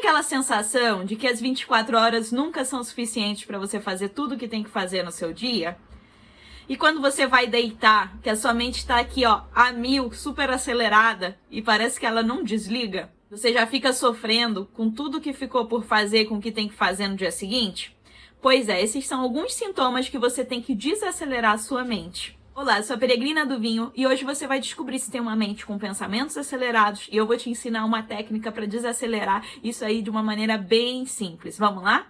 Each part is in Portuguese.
aquela sensação de que as 24 horas nunca são suficientes para você fazer tudo o que tem que fazer no seu dia? E quando você vai deitar, que a sua mente está aqui, ó, a 1000, super acelerada, e parece que ela não desliga? Você já fica sofrendo com tudo que ficou por fazer, com o que tem que fazer no dia seguinte? Pois é, esses são alguns sintomas que você tem que desacelerar a sua mente. Olá, eu sou a Peregrina do Vinho e hoje você vai descobrir se tem uma mente com pensamentos acelerados e eu vou te ensinar uma técnica para desacelerar isso aí de uma maneira bem simples. Vamos lá?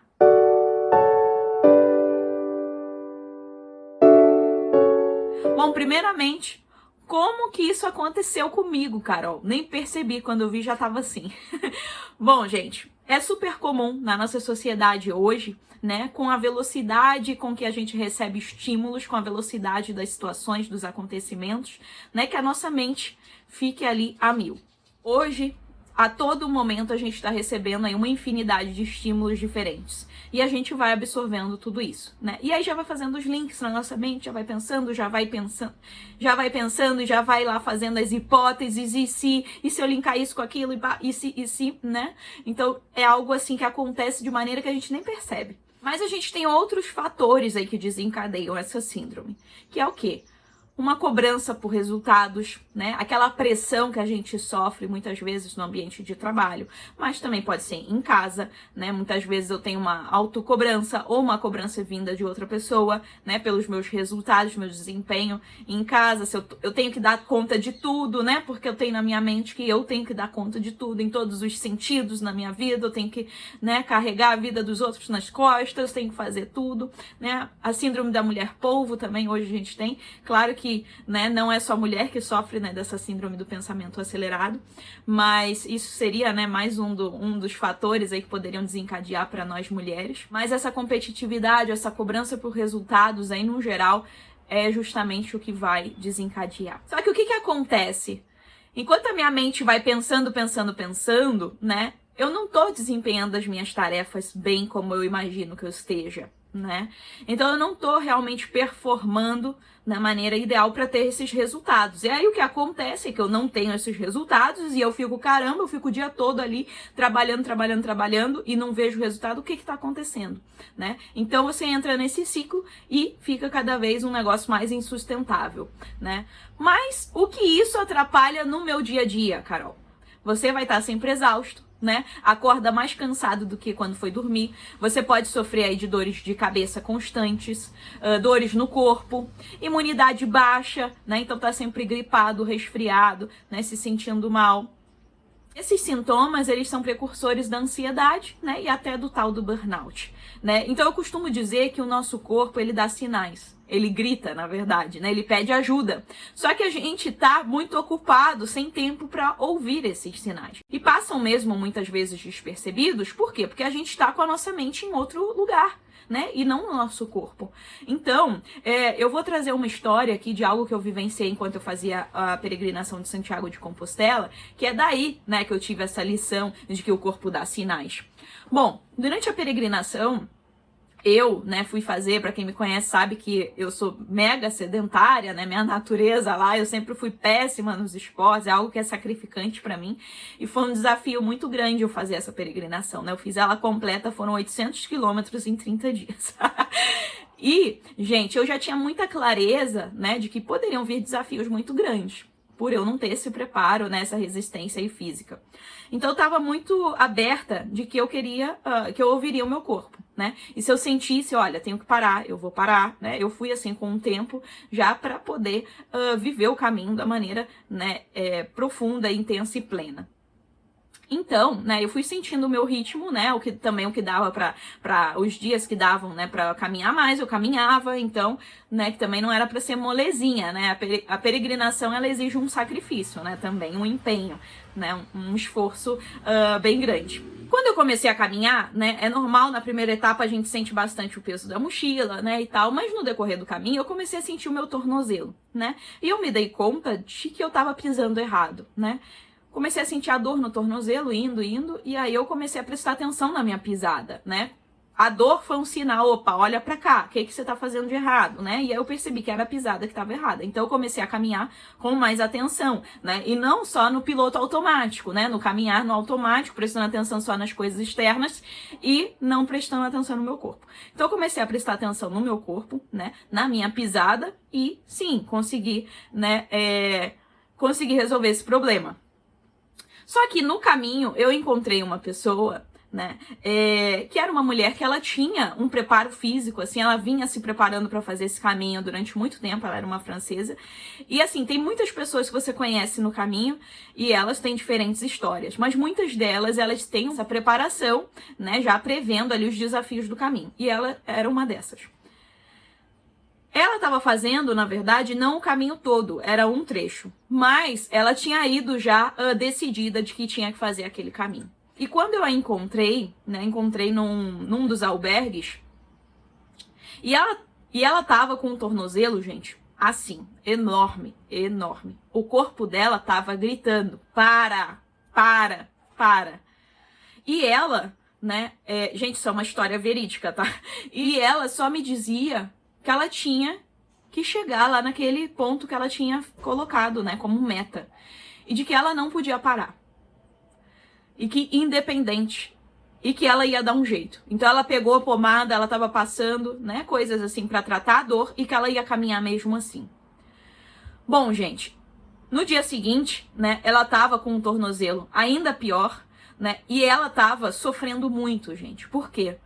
Bom, primeiramente, como que isso aconteceu comigo, Carol? Nem percebi, quando eu vi já tava assim. Bom, gente, é super comum na nossa sociedade hoje, né, com a velocidade com que a gente recebe estímulos, com a velocidade das situações, dos acontecimentos, né, que a nossa mente fique ali a 1000. Hoje, a todo momento, a gente está recebendo aí uma infinidade de estímulos diferentes. E a gente vai absorvendo tudo isso, né? E aí já vai fazendo os links na nossa mente, já vai pensando e já vai lá fazendo as hipóteses, e se eu linkar isso com aquilo, e se, né? Então, é algo assim que acontece de maneira que a gente nem percebe. Mas a gente tem outros fatores aí que desencadeiam essa síndrome, que é o quê? Uma cobrança por resultados, né? Aquela pressão que a gente sofre muitas vezes no ambiente de trabalho, mas também pode ser em casa, né? Muitas vezes eu tenho uma autocobrança ou uma cobrança vinda de outra pessoa, né? Pelos meus resultados, meu desempenho em casa. Se eu tenho que dar conta de tudo, né? Porque eu tenho na minha mente que eu tenho que dar conta de tudo em todos os sentidos na minha vida. Eu tenho que, né, carregar a vida dos outros nas costas, tenho que fazer tudo, né? A síndrome da mulher polvo também hoje a gente tem. Claro que, né, não é só mulher que sofre, né, dessa síndrome do pensamento acelerado, mas isso seria, né, mais um dos fatores aí que poderiam desencadear para nós mulheres. Mas essa competitividade, essa cobrança por resultados aí no geral é justamente o que vai desencadear. Só que o que acontece? Enquanto a minha mente vai pensando, né, eu não tô desempenhando as minhas tarefas bem como eu imagino que eu esteja, né? Então eu não tô realmente performando da maneira ideal para ter esses resultados. E aí o que acontece é que eu não tenho esses resultados e eu fico, caramba, eu fico o dia todo ali trabalhando e não vejo o resultado. O que tá acontecendo, né? Então você entra nesse ciclo e fica cada vez um negócio mais insustentável, né? Mas o que isso atrapalha no meu dia a dia, Carol? Você vai estar sempre exausto, né? Acorda mais cansado do que quando foi dormir. Você pode sofrer aí de dores de cabeça constantes, dores no corpo, imunidade baixa, né? Então tá sempre gripado, resfriado, né? Se sentindo mal. Esses sintomas, eles são precursores da ansiedade, né? E até do tal do burnout, né? Então eu costumo dizer que o nosso corpo, ele dá sinais. Ele grita, na verdade, né? Ele pede ajuda. Só que a gente tá muito ocupado, sem tempo para ouvir esses sinais. E passam mesmo muitas vezes despercebidos. Por quê? Porque a gente tá com a nossa mente em outro lugar, né? E não no nosso corpo. Então, eu vou trazer uma história aqui de algo que eu vivenciei enquanto eu fazia a peregrinação de Santiago de Compostela, que é daí, né, que eu tive essa lição de que o corpo dá sinais. Bom, durante a peregrinação, eu, né, fui fazer, pra quem me conhece sabe que eu sou mega sedentária, né, minha natureza lá, eu sempre fui péssima nos esportes, é algo que é sacrificante pra mim, e foi um desafio muito grande eu fazer essa peregrinação, né, eu fiz ela completa, foram 800 quilômetros em 30 dias. E, gente, eu já tinha muita clareza, né, de que poderiam vir desafios muito grandes, por eu não ter esse preparo, né, essa resistência aí física. Então eu tava muito aberta de que eu queria, que eu ouviria o meu corpo, né? E se eu sentisse, olha, tenho que parar, eu vou parar, né? Eu fui assim com um tempo já para poder viver o caminho da maneira, né, profunda, intensa e plena. Então, né, eu fui sentindo o meu ritmo, né, o que dava para os dias que davam, né, para caminhar mais, eu caminhava, então, né, que também não era para ser molezinha, né, a peregrinação, ela exige um sacrifício, né, também, um empenho, né, um esforço bem grande. Quando eu comecei a caminhar, né, é normal, na primeira etapa a gente sente bastante o peso da mochila, né, e tal, mas no decorrer do caminho eu comecei a sentir o meu tornozelo, né, e eu me dei conta de que eu tava pisando errado, né. Comecei a sentir a dor no tornozelo, indo, e aí eu comecei a prestar atenção na minha pisada, né? A dor foi um sinal, opa, olha pra cá, o que você tá fazendo de errado, né? E aí eu percebi que era a pisada que estava errada. Então eu comecei a caminhar com mais atenção, né? E não só no piloto automático, né? No caminhar no automático, prestando atenção só nas coisas externas e não prestando atenção no meu corpo. Então eu comecei a prestar atenção no meu corpo, né? Na minha pisada e sim, consegui, né? Consegui resolver esse problema. Só que no caminho eu encontrei uma pessoa, né, que era uma mulher que ela tinha um preparo físico, assim, ela vinha se preparando para fazer esse caminho durante muito tempo, ela era uma francesa, e assim, tem muitas pessoas que você conhece no caminho, e elas têm diferentes histórias, mas muitas delas, elas têm essa preparação, né, já prevendo ali os desafios do caminho, e ela era uma dessas. Ela estava fazendo, na verdade, não o caminho todo, era um trecho, mas ela tinha ido já decidida de que tinha que fazer aquele caminho. E quando eu a encontrei, né, encontrei num dos albergues, e ela tava com um tornozelo, gente, assim, enorme, enorme. O corpo dela tava gritando, para. E ela, né, gente, isso é uma história verídica, tá? E ela só me dizia que ela tinha que chegar lá naquele ponto que ela tinha colocado, né, como meta. E de que ela não podia parar. E que independente, e que ela ia dar um jeito. Então ela pegou a pomada, ela tava passando, né, coisas assim pra tratar a dor e que ela ia caminhar mesmo assim. Bom, gente, no dia seguinte, né, ela tava com um tornozelo ainda pior, né, e ela tava sofrendo muito, gente. Por quê?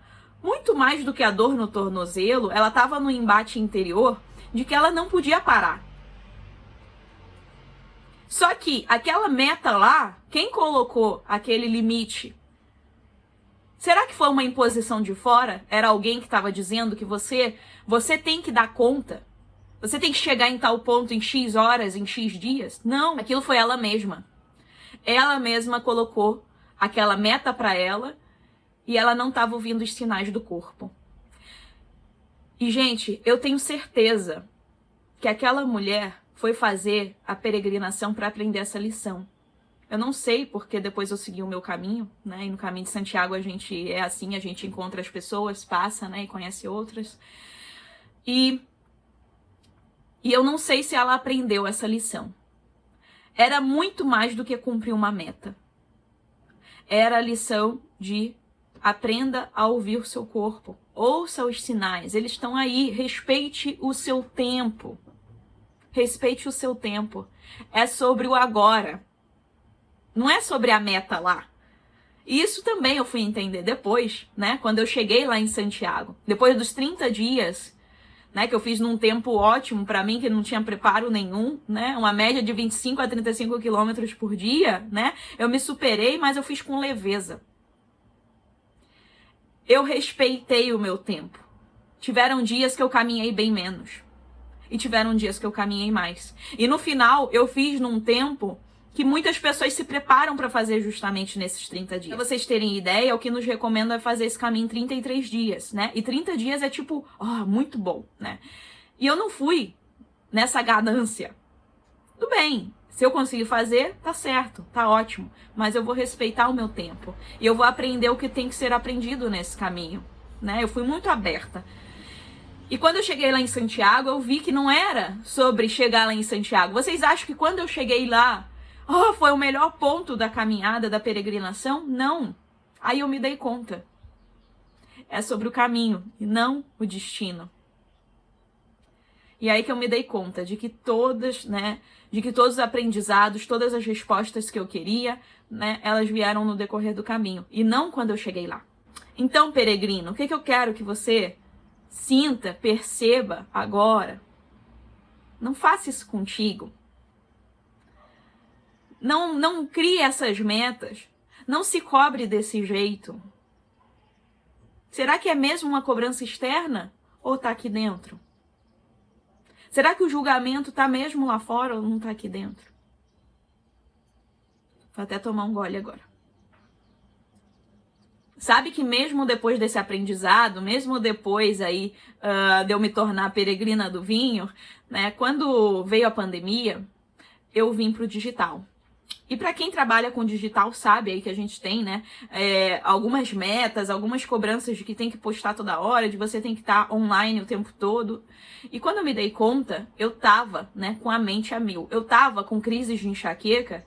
Muito mais do que a dor no tornozelo, ela tava no embate interior de que ela não podia parar. Só que aquela meta lá, quem colocou aquele limite? Será que foi uma imposição de fora? Era alguém que estava dizendo que você tem que dar conta? Você tem que chegar em tal ponto em X horas, em X dias? Não, aquilo foi ela mesma. Ela mesma colocou aquela meta para ela e ela não estava ouvindo os sinais do corpo. E, gente, eu tenho certeza que aquela mulher foi fazer a peregrinação para aprender essa lição. Eu não sei porque depois eu segui o meu caminho, né? E no caminho de Santiago a gente é assim, a gente encontra as pessoas, passa, né? E conhece outras. E eu não sei se ela aprendeu essa lição. Era muito mais do que cumprir uma meta. Era a lição de aprenda a ouvir o seu corpo. Ouça os sinais, eles estão aí. Respeite o seu tempo. Respeite o seu tempo. É sobre o agora. Não é sobre a meta lá. E isso também eu fui entender depois, né? Quando eu cheguei lá em Santiago. Depois dos 30 dias, né? Que eu fiz num tempo ótimo pra mim, que não tinha preparo nenhum, né? Uma média de 25 a 35 quilômetros por dia, né? Eu me superei, mas eu fiz com leveza. Eu respeitei o meu tempo. Tiveram dias que eu caminhei bem menos. E tiveram dias que eu caminhei mais. E no final, eu fiz num tempo que muitas pessoas se preparam para fazer justamente nesses 30 dias. Pra vocês terem ideia, o que nos recomenda é fazer esse caminho em 33 dias, né? E 30 dias é tipo, muito bom, né? E eu não fui nessa ganância. Tudo bem, se eu conseguir fazer, tá certo, tá ótimo. Mas eu vou respeitar o meu tempo. E eu vou aprender o que tem que ser aprendido nesse caminho, né? Eu fui muito aberta. E quando eu cheguei lá em Santiago, eu vi que não era sobre chegar lá em Santiago. Vocês acham que quando eu cheguei lá, foi o melhor ponto da caminhada, da peregrinação? Não. Aí eu me dei conta. É sobre o caminho e não o destino. E aí que eu me dei conta de que todos os aprendizados, todas as respostas que eu queria, né, elas vieram no decorrer do caminho e não quando eu cheguei lá. Então, peregrino, o que eu quero que você sinta, perceba agora? Não faça isso contigo. Não crie essas metas. Não se cobre desse jeito. Será que é mesmo uma cobrança externa ou tá aqui dentro? Será que o julgamento tá mesmo lá fora ou não tá aqui dentro? Vou até tomar um gole agora. Sabe que mesmo depois desse aprendizado, mesmo depois aí de eu me tornar peregrina do vinho, né? Quando veio a pandemia, eu vim pro digital. E para quem trabalha com digital sabe aí que a gente tem, né, algumas metas, algumas cobranças de que tem que postar toda hora, de você tem que estar online o tempo todo. E quando eu me dei conta, eu tava, né, com a mente a mil. Eu tava com crises de enxaqueca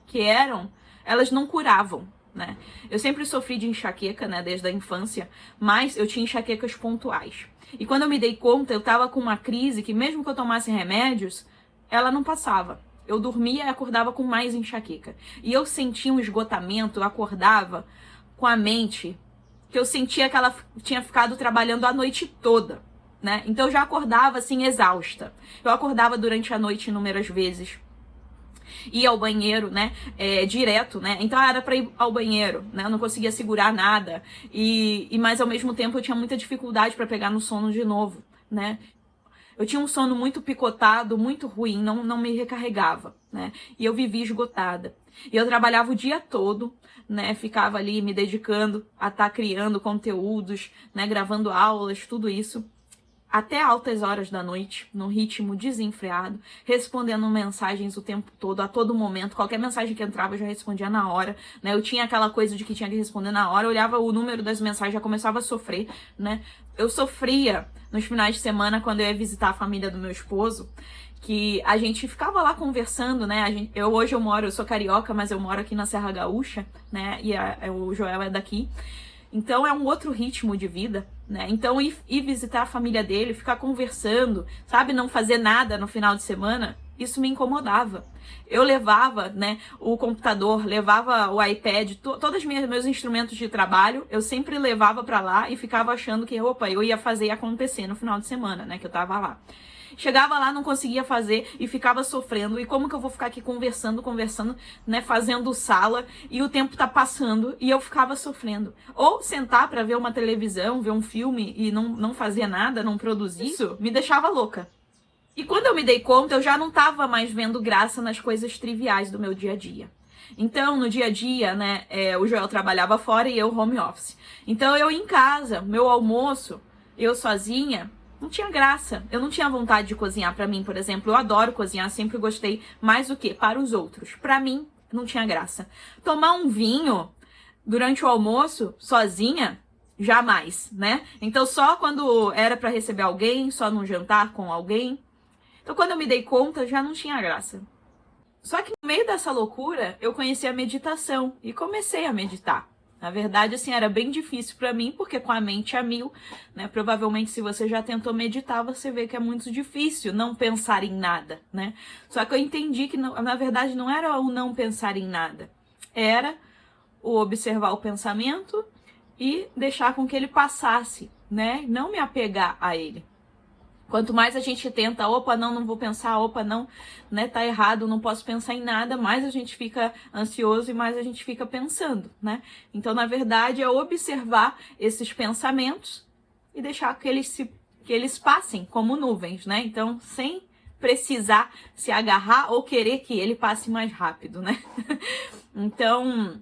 elas não curavam, né? Eu sempre sofri de enxaqueca, né, desde a infância, mas eu tinha enxaquecas pontuais. E quando eu me dei conta, eu tava com uma crise que mesmo que eu tomasse remédios, ela não passava. Eu dormia e acordava com mais enxaqueca. E eu sentia um esgotamento, eu acordava com a mente, que eu sentia que ela tinha ficado trabalhando a noite toda, né? Então eu já acordava assim, exausta. Eu acordava durante a noite inúmeras vezes. Ia ao banheiro, né, direto, né, então era pra ir ao banheiro, né, eu não conseguia segurar nada, mas ao mesmo tempo eu tinha muita dificuldade pra pegar no sono de novo, né. Eu tinha um sono muito picotado, muito ruim, não me recarregava, né? E eu vivia esgotada. E eu trabalhava o dia todo, né? Ficava ali me dedicando a estar criando conteúdos, né? Gravando aulas, tudo isso. Até altas horas da noite, num ritmo desenfreado, respondendo mensagens o tempo todo, a todo momento. Qualquer mensagem que entrava eu já respondia na hora, né? Eu tinha aquela coisa de que tinha que responder na hora, eu olhava o número das mensagens, já começava a sofrer, né? Eu sofria nos finais de semana quando eu ia visitar a família do meu esposo, que a gente ficava lá conversando, né? Hoje eu sou carioca, mas eu moro aqui na Serra Gaúcha, né? E o Joel é daqui. Então é um outro ritmo de vida, né? Então ir visitar a família dele, ficar conversando, sabe? Não fazer nada no final de semana, isso me incomodava. Eu levava, né, o computador, levava o iPad, todos os meus instrumentos de trabalho, eu sempre levava pra lá e ficava achando que, eu ia fazer acontecer no final de semana, né, que eu tava lá. Chegava lá, não conseguia fazer e ficava sofrendo. E como que eu vou ficar aqui conversando, né, fazendo sala e o tempo tá passando e eu ficava sofrendo. Ou sentar pra ver uma televisão, ver um filme e não fazer nada, não produzir, isso me deixava louca. E quando eu me dei conta, eu já não tava mais vendo graça nas coisas triviais do meu dia a dia. Então, no dia a dia, né, o Joel trabalhava fora e eu home office. Então, eu em casa, meu almoço, eu sozinha, não tinha graça. Eu não tinha vontade de cozinhar pra mim, por exemplo. Eu adoro cozinhar, sempre gostei. Mais o quê? Para os outros. Pra mim, não tinha graça. Tomar um vinho durante o almoço, sozinha, jamais, né? Então, só quando era pra receber alguém, só num jantar com alguém. Então, quando eu me dei conta, já não tinha graça. Só que no meio dessa loucura, eu conheci a meditação e comecei a meditar. Na verdade, assim, era bem difícil pra mim, porque com a mente a mil, né? Provavelmente, se você já tentou meditar, você vê que é muito difícil não pensar em nada, né? Só que eu entendi que, na verdade, não era o não pensar em nada. Era o observar o pensamento e deixar com que ele passasse, né? Não me apegar a ele. Quanto mais a gente tenta, não vou pensar, não, né, tá errado, não posso pensar em nada, mais a gente fica ansioso e mais a gente fica pensando, né? Então, na verdade, é observar esses pensamentos e deixar que eles passem como nuvens, né? Então, sem precisar se agarrar ou querer que ele passe mais rápido, né? Então,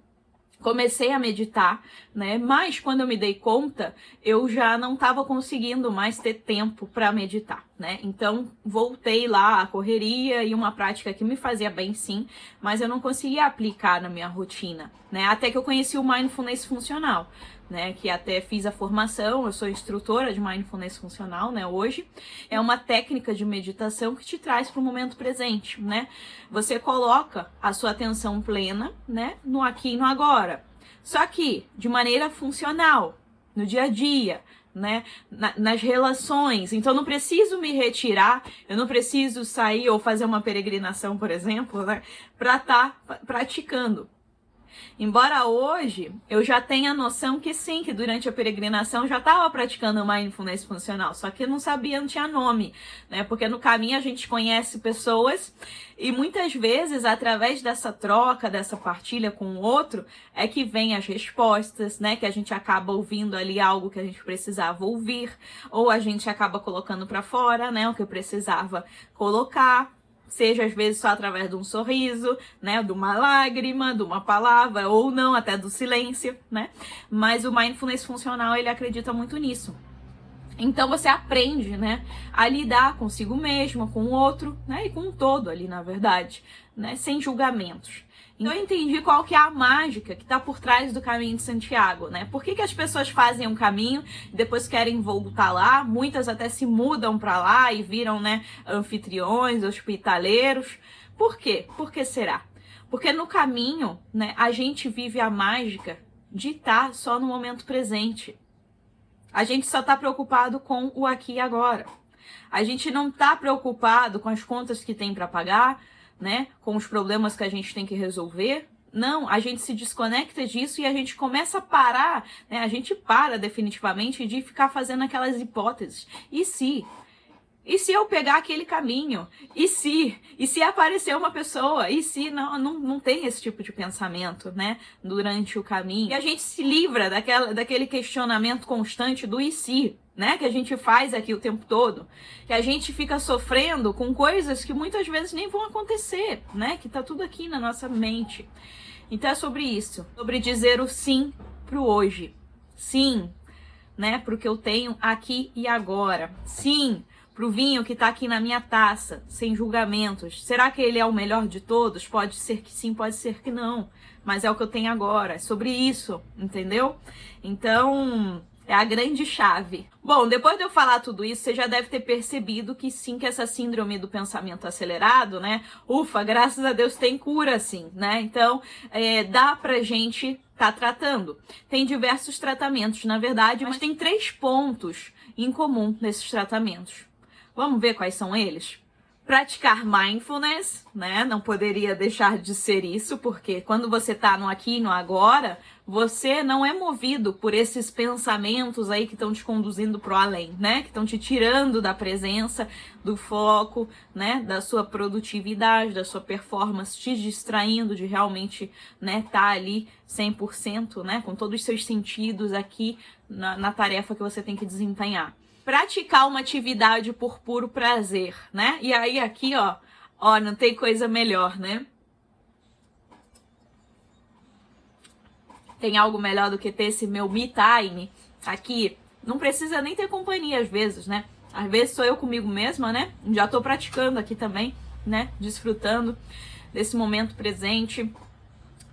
comecei a meditar, né? Mas quando eu me dei conta, eu já não estava conseguindo mais ter tempo para meditar, né? Então, voltei lá à correria e uma prática que me fazia bem, sim, mas eu não conseguia aplicar na minha rotina, né? Até que eu conheci o Mindfulness Funcional, né? Que até fiz a formação, eu sou instrutora de Mindfulness Funcional, né? Hoje é uma técnica de meditação que te traz para o momento presente, né? Você coloca a sua atenção plena, né? No aqui e no agora. Só que de maneira funcional, no dia a dia, né? Nas relações. Então, não preciso me retirar, eu não preciso sair ou fazer uma peregrinação, por exemplo, né? Para estar praticando. Embora hoje eu já tenha noção que sim, que durante a peregrinação eu já estava praticando Mindfulness Funcional, só que eu não sabia, não tinha nome, né? Porque no caminho a gente conhece pessoas e muitas vezes através dessa troca, dessa partilha com o outro, é que vem as respostas, né? Que a gente acaba ouvindo ali algo que a gente precisava ouvir, ou a gente acaba colocando para fora, né? O que eu precisava colocar. Seja às vezes só através de um sorriso, né, de uma lágrima, de uma palavra, ou não, até do silêncio, né? Mas o Mindfulness Funcional, ele acredita muito nisso. Então você aprende, né, a lidar consigo mesmo, com o outro, né, e com o todo ali, na verdade, né, sem julgamentos. Então eu entendi qual que é a mágica que tá por trás do caminho de Santiago, né? Por que as pessoas fazem um caminho e depois querem voltar lá? Muitas até se mudam para lá e viram, né, anfitriões, hospitaleiros. Por quê? Por que será? Porque no caminho, né, a gente vive a mágica de estar só no momento presente. A gente só tá preocupado com o aqui e agora. A gente não tá preocupado com as contas que tem para pagar, né? Com os problemas que a gente tem que resolver. Não, a gente se desconecta disso e a gente começa a parar, né? A gente para definitivamente de ficar fazendo aquelas hipóteses. E se? E se eu pegar aquele caminho? E se aparecer uma pessoa? E se não tem esse tipo de pensamento, né? Durante o caminho. E a gente se livra daquele questionamento constante do e se, né? Que a gente faz aqui o tempo todo. Que a gente fica sofrendo com coisas que muitas vezes nem vão acontecer, né? Que tá tudo aqui na nossa mente. Então é sobre isso. Sobre dizer o sim pro hoje. Sim, né? Pro que eu tenho aqui e agora. Sim, pro vinho que tá aqui na minha taça, sem julgamentos. Será que ele é o melhor de todos? Pode ser que sim, pode ser que não. Mas é o que eu tenho agora. É sobre isso, entendeu? Então, é a grande chave. Bom, depois de eu falar tudo isso, você já deve ter percebido que sim, que essa síndrome do pensamento acelerado, né? Ufa, graças a Deus tem cura, sim, né? Então, dá pra gente tá tratando. Tem diversos tratamentos, na verdade, mas tem 3 pontos em comum nesses tratamentos. Vamos ver quais são eles? Praticar mindfulness, né? Não poderia deixar de ser isso, porque quando você tá no aqui e no agora, você não é movido por esses pensamentos aí que estão te conduzindo pro além, né? Que estão te tirando da presença, do foco, né? Da sua produtividade, da sua performance, te distraindo de realmente, né? Tá ali 100%, né? Com todos os seus sentidos aqui na tarefa que você tem que desempenhar. Praticar uma atividade por puro prazer, né? E aí aqui, ó, não tem coisa melhor, né? Tem algo melhor do que ter esse meu me time aqui. Não precisa nem ter companhia às vezes, né? Às vezes sou eu comigo mesma, né? Já tô praticando aqui também, né? Desfrutando desse momento presente,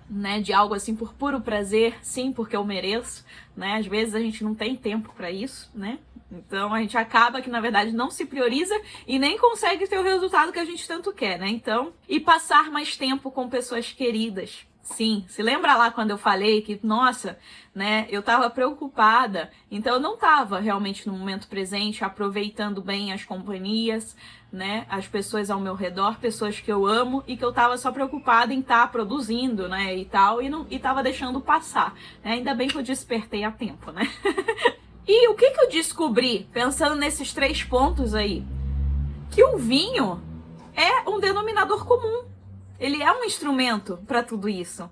né, de algo assim por puro prazer, sim, porque eu mereço, né? Às vezes a gente não tem tempo para isso, né? Então a gente acaba que na verdade não se prioriza e nem consegue ter o resultado que a gente tanto quer, né? Então, e passar mais tempo com pessoas queridas. Sim, se lembra lá quando eu falei que, nossa, né, eu tava preocupada, então eu não tava realmente no momento presente, aproveitando bem as companhias, né, as pessoas ao meu redor, pessoas que eu amo e que eu tava só preocupada em estar produzindo, né, e tal, e tava deixando passar, né? Ainda bem que eu despertei a tempo, né? E o que eu descobri, pensando nesses 3 pontos aí? Que o vinho é um denominador comum. Ele é um instrumento para tudo isso.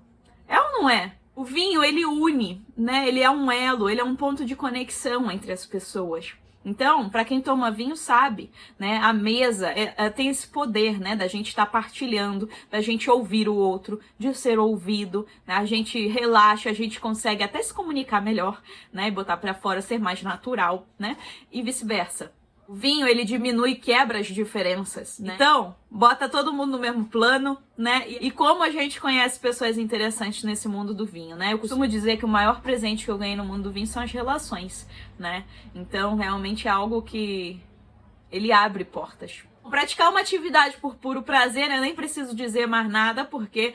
É ou não é? O vinho, ele une, né? Ele é um elo, ele é um ponto de conexão entre as pessoas. Então, para quem toma vinho sabe, né? A mesa tem esse poder, né? Da gente estar partilhando, da gente ouvir o outro, de ser ouvido, né? A gente relaxa, a gente consegue até se comunicar melhor, né? E botar para fora, ser mais natural, né? E vice-versa. O vinho, ele diminui e quebra as diferenças, né? Então, bota todo mundo no mesmo plano, né? E como a gente conhece pessoas interessantes nesse mundo do vinho, né? Eu costumo dizer que o maior presente que eu ganhei no mundo do vinho são as relações, né? Então, realmente é algo que ele abre portas. Praticar uma atividade por puro prazer, eu nem preciso dizer mais nada, porque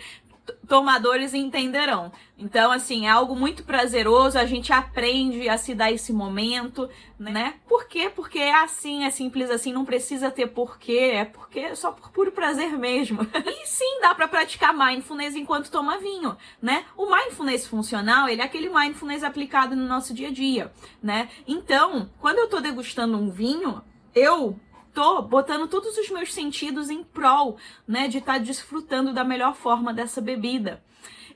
tomadores entenderão. Então, assim, é algo muito prazeroso, a gente aprende a se dar esse momento, né? Por quê? Porque é assim, é simples assim, não precisa ter porquê, é porque é só por puro prazer mesmo. E sim, dá pra praticar mindfulness enquanto toma vinho, né? O mindfulness funcional, ele é aquele mindfulness aplicado no nosso dia a dia, né? Então, quando eu tô degustando um vinho, eu tô botando todos os meus sentidos em prol, né, de estar desfrutando da melhor forma dessa bebida.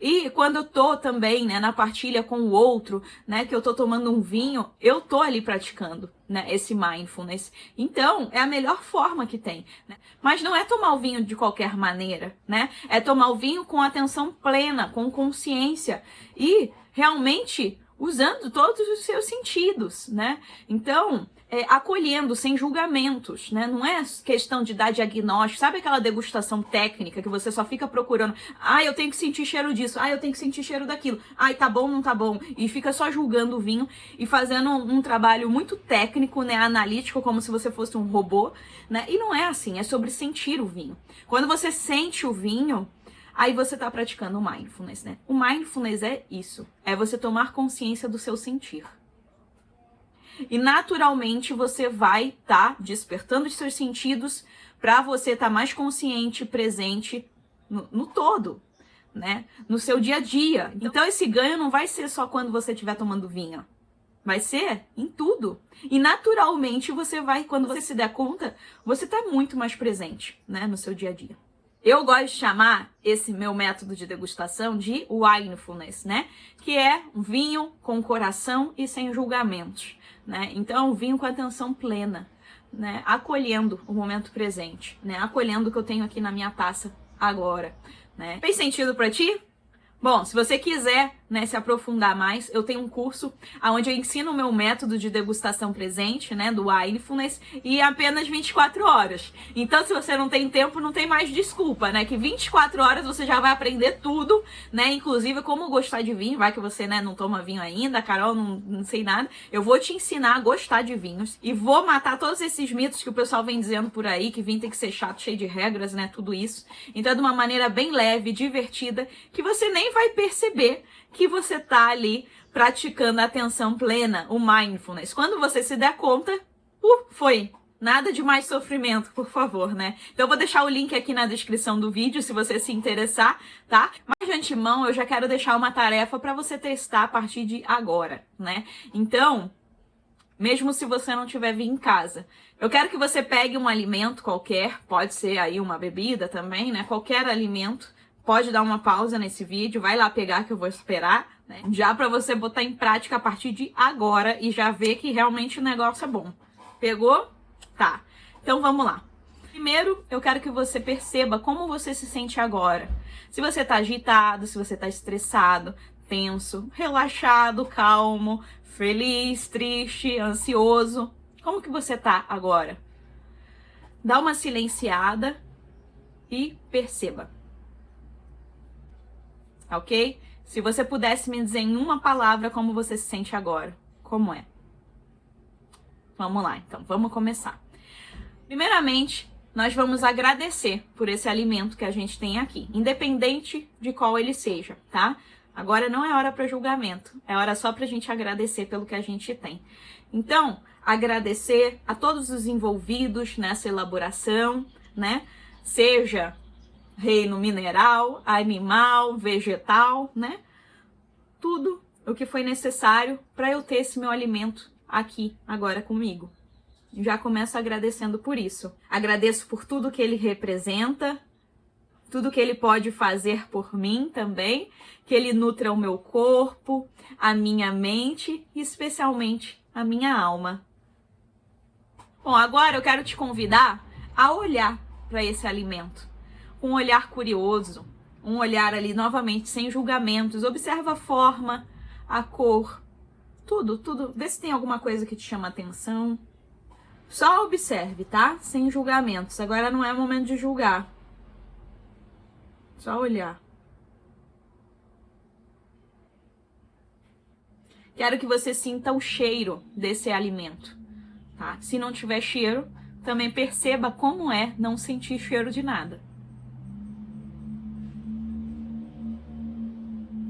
E quando eu tô também, né, na partilha com o outro, né, que eu tô tomando um vinho, eu tô ali praticando, né, esse mindfulness. Então, é a melhor forma que tem, né? Mas não é tomar o vinho de qualquer maneira, né? É tomar o vinho com atenção plena, com consciência e realmente usando todos os seus sentidos, né? Então, acolhendo, sem julgamentos, né? Não é questão de dar diagnóstico. Sabe aquela degustação técnica que você só fica procurando? Ah, eu tenho que sentir cheiro disso. Ah, eu tenho que sentir cheiro daquilo. Ai, tá bom, não tá bom. E fica só julgando o vinho e fazendo um trabalho muito técnico, né? Analítico, como se você fosse um robô, né? E não é assim, é sobre sentir o vinho. Quando você sente o vinho, aí você tá praticando o mindfulness, né? O mindfulness é isso, é você tomar consciência do seu sentir. E naturalmente você vai estar despertando os seus sentidos para você estar mais consciente e presente no todo, né? No seu dia a dia. Então esse ganho não vai ser só quando você estiver tomando vinho. Vai ser em tudo. E naturalmente você vai, quando você se der conta, você tá muito mais presente, né? No seu dia a dia. Eu gosto de chamar esse meu método de degustação de mindfulness, né? Que é um vinho com coração e sem julgamentos, né? Então, um vinho com atenção plena, né? Acolhendo o momento presente, né? Acolhendo o que eu tenho aqui na minha taça agora, né? Fez sentido pra ti? Bom, se você quiser, né, se aprofundar mais, eu tenho um curso onde eu ensino o meu método de degustação presente, né, do mindfulness, em apenas 24 horas. Então, se você não tem tempo, não tem mais desculpa, né, que 24 horas você já vai aprender tudo, né, inclusive como gostar de vinho, vai que você, né, não toma vinho ainda, Carol, não sei nada, eu vou te ensinar a gostar de vinhos e vou matar todos esses mitos que o pessoal vem dizendo por aí, que vinho tem que ser chato, cheio de regras, né, tudo isso. Então, é de uma maneira bem leve, divertida, que você nem vai perceber que você tá ali praticando a atenção plena, o mindfulness. Quando você se der conta, foi. Nada de mais sofrimento, por favor, né? Então eu vou deixar o link aqui na descrição do vídeo, se você se interessar, tá? Mas de antemão, eu já quero deixar uma tarefa para você testar a partir de agora, né? Então, mesmo se você não tiver vinho em casa, eu quero que você pegue um alimento qualquer, pode ser aí uma bebida também, né? Qualquer alimento. Pode dar uma pausa nesse vídeo, vai lá pegar que eu vou esperar, né? Já para você botar em prática a partir de agora e já ver que realmente o negócio é bom. Pegou? Tá. Então vamos lá. Primeiro, eu quero que você perceba como você se sente agora. Se você tá agitado, se você tá estressado, tenso, relaxado, calmo, feliz, triste, ansioso. Como que você tá agora? Dá uma silenciada e perceba. Ok? Se você pudesse me dizer em uma palavra como você se sente agora, como é? Vamos lá, então, vamos começar. Primeiramente, nós vamos agradecer por esse alimento que a gente tem aqui, independente de qual ele seja, tá? Agora não é hora para julgamento, é hora só pra gente agradecer pelo que a gente tem. Então, agradecer a todos os envolvidos nessa elaboração, né? Seja reino mineral, animal, vegetal, né? Tudo o que foi necessário para eu ter esse meu alimento aqui, agora comigo. Já começo agradecendo por isso. Agradeço por tudo que ele representa, tudo que ele pode fazer por mim também, que ele nutra o meu corpo, a minha mente e especialmente a minha alma. Bom, agora eu quero te convidar a olhar para esse alimento. Um olhar curioso, um olhar ali novamente sem julgamentos, observa a forma, a cor, tudo, vê se tem alguma coisa que te chama atenção. Só observe, tá? Sem julgamentos, agora não é momento de julgar, só olhar. Quero que você sinta o cheiro desse alimento, tá? Se não tiver cheiro, também perceba como é não sentir cheiro de nada.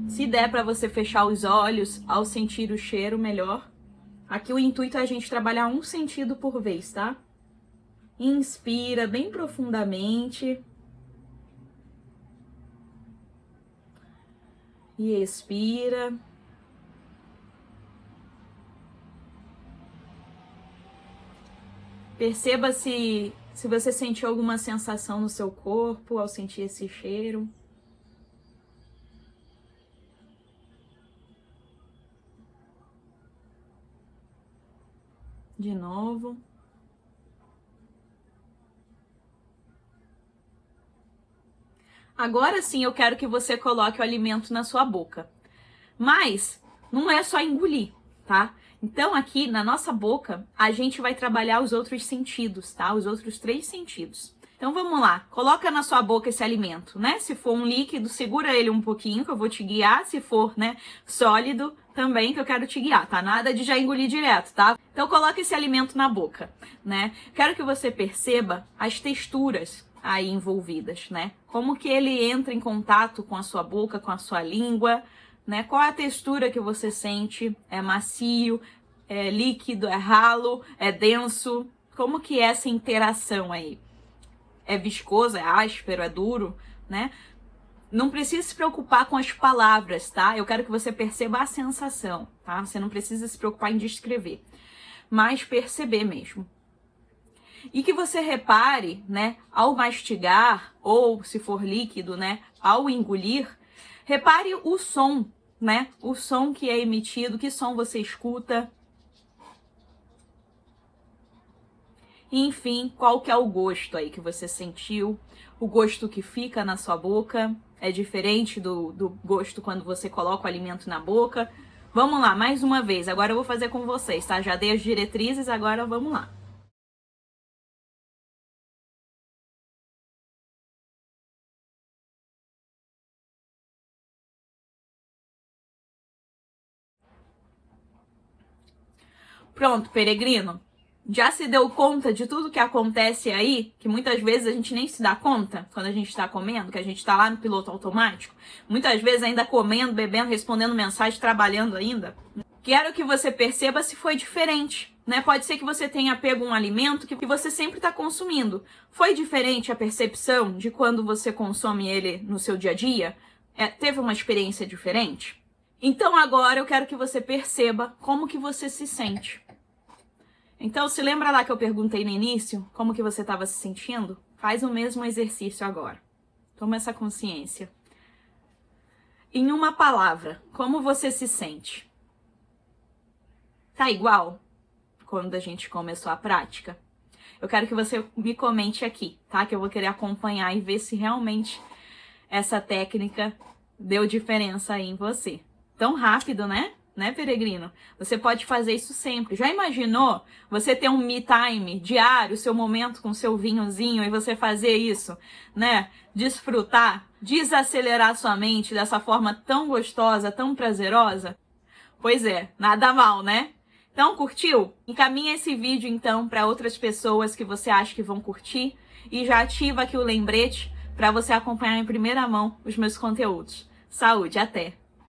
Se der para você fechar os olhos ao sentir o cheiro, melhor. Aqui o intuito é a gente trabalhar um sentido por vez, tá? Inspira bem profundamente. E expira. Perceba se você sentiu alguma sensação no seu corpo ao sentir esse cheiro. De novo. Agora sim eu quero que você coloque o alimento na sua boca. Mas não é só engolir, tá? Então aqui na nossa boca a gente vai trabalhar os outros sentidos, tá? Os outros 3 sentidos. Então vamos lá, coloca na sua boca esse alimento, né? Se for um líquido, segura ele um pouquinho que eu vou te guiar. Se for, né, sólido, também que eu quero te guiar, tá? Nada de já engolir direto, tá? Então coloca esse alimento na boca, né? Quero que você perceba as texturas aí envolvidas, né? Como que ele entra em contato com a sua boca, com a sua língua, né? Qual é a textura que você sente? É macio, é líquido, é ralo, é denso? Como que é essa interação aí? É viscoso, é áspero, é duro, né? Não precisa se preocupar com as palavras, tá? Eu quero que você perceba a sensação, tá? Você não precisa se preocupar em descrever, mas perceber mesmo. E que você repare, né, ao mastigar, ou se for líquido, né, ao engolir, repare o som, né? O som que é emitido, que som você escuta. Enfim, qual que é o gosto aí que você sentiu? O gosto que fica na sua boca é diferente do gosto quando você coloca o alimento na boca. Vamos lá, mais uma vez. Agora eu vou fazer com vocês, tá? Já dei as diretrizes, agora vamos lá. Pronto, peregrino. Já se deu conta de tudo que acontece aí, que muitas vezes a gente nem se dá conta quando a gente está comendo, que a gente está lá no piloto automático, muitas vezes ainda comendo, bebendo, respondendo mensagem, trabalhando ainda? Quero que você perceba se foi diferente, né? Pode ser que você tenha pego um alimento que você sempre está consumindo. Foi diferente a percepção de quando você consome ele no seu dia a dia? Teve uma experiência diferente? Então agora eu quero que você perceba como que você se sente. Então, se lembra lá que eu perguntei no início como que você estava se sentindo? Faz o mesmo exercício agora. Toma essa consciência. Em uma palavra, como você se sente? Tá igual quando a gente começou a prática? Eu quero que você me comente aqui, tá? Que eu vou querer acompanhar e ver se realmente essa técnica deu diferença aí em você. Tão rápido, né? Né, peregrino? Você pode fazer isso sempre. Já imaginou você ter um me time diário, seu momento com seu vinhozinho e você fazer isso, né? Desfrutar, desacelerar sua mente dessa forma tão gostosa, tão prazerosa? Pois é, nada mal, né? Então, curtiu? Encaminha esse vídeo então para outras pessoas que você acha que vão curtir e já ativa aqui o lembrete para você acompanhar em primeira mão os meus conteúdos. Saúde, até!